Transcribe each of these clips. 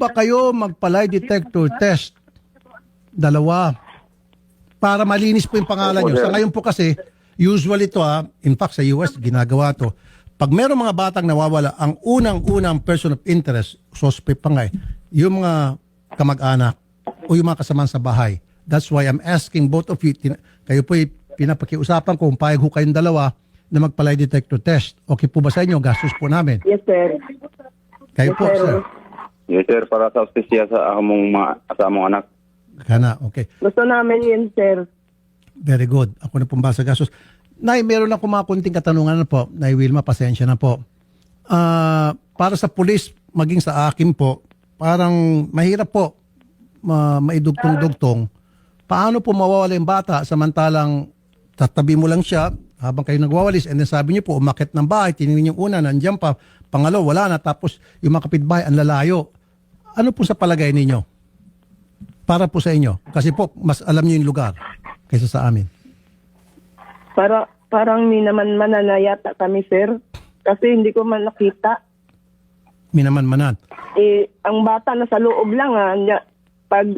ba kayo magpa-lie detector test? Dalawa. Para malinis po yung pangalan nyo. Sa ngayon po kasi, usually ito in fact sa US, ginagawa to. Pag meron mga batang nawawala, ang unang-unang person of interest, suspect pa nga yung mga kamag-anak o yung mga kasamahan sa bahay. That's why I'm asking both of you, kayo po pinapakiusapan ko kung payag ho kayong dalawa na magpa-lie detector test. Okay po ba sa inyo? Gastos po namin. Yes, sir. Kayo po, sir. Yes, sir, para sa opisya sa among anak. Kana, okay. Gusto namin yun, sir. Very good. Ako na pong basa gastos. Nay, meron ako mga kunting katanungan na po. Nay Wilma, pasensya na po. Para sa pulis, maging sa akin po, parang mahirap po maidugtong-dugtong. Paano po mawawala yung bata samantalang tatabi mo lang siya habang kayo nagwawalis and then sabi niyo po, umakit ng bahay, tinignan yung una, nandiyan pa, pangalaw, wala na, tapos yung mga kapitbahay, ang lalayo. Ano po sa palagay ninyo? Para po sa inyo. Kasi po, mas alam niyo yung lugar kaysa sa amin. Parang minaman mananayata kami, sir. Kasi hindi ko man nakita. Minaman-manan. Ang bata na sa loob lang, Pag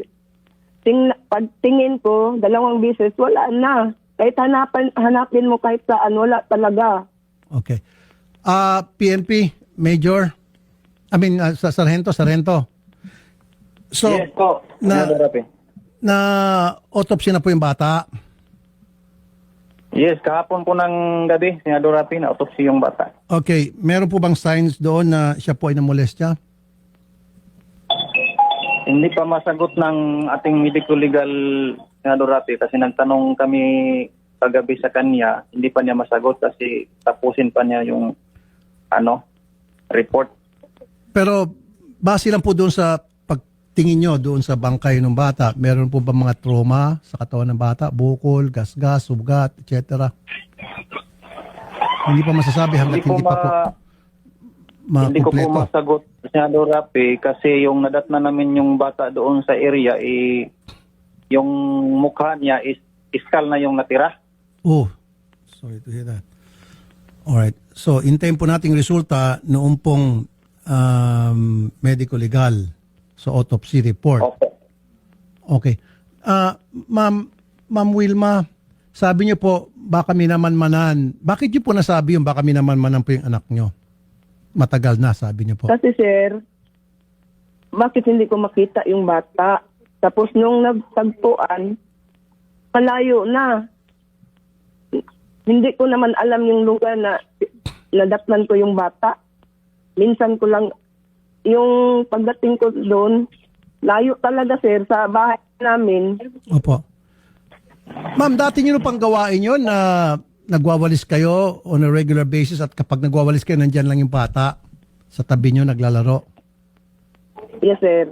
tingin ko, 2 beses, wala na. Kahit hanapin mo kahit saan, wala talaga. Okay. PNP, Major, Sargento. So, Yes po. na autopsy na po yung bata. Yes, kahapon po ng gabi, Senador Rapi, na autopsy yung bata. Okay. Meron po bang signs doon na siya po ay namolestya? Hindi pa masagot ng ating medico-legal, Senador Rapi, kasi nagtanong kami kagabi sa kanya, hindi pa niya masagot kasi tapusin pa niya yung report. Pero base lang po doon sa pagtingin nyo doon sa bangkay ng bata, meron po ba mga trauma sa katawan ng bata? Bukol, gasgas, sugat, etc. Hindi pa masasabi hanggat hindi pa po Hindi ko po makumpleto. masagot, Senador Rapi, kasi yung nadatna namin yung bata doon sa area, yung mukha niya is iskal na yung natira. Oh, sorry to hear that. Alright. So, hintayin po nating resulta noong pong medico-legal sa autopsy report. Opo. Okay. Ma'am Wilma, sabi niyo po, baka minaman-manan. Bakit niyo po nasabi yung baka minaman-manan po yung anak niyo? Matagal na, sabi niyo po. Kasi, sir, bakit hindi ko makita yung bata? Tapos nung nagtagpuan, malayo na. Hindi ko naman alam yung lugar na nadatnan ko yung bata. Minsan ko lang, yung pagdating ko doon, layo talaga, sir, sa bahay namin. Opo. Ma'am, dati niyo pang gawain yun na nagwawalis kayo on a regular basis at kapag nagwawalis kayo, nandyan lang yung bata sa tabi niyo naglalaro? Yes, sir.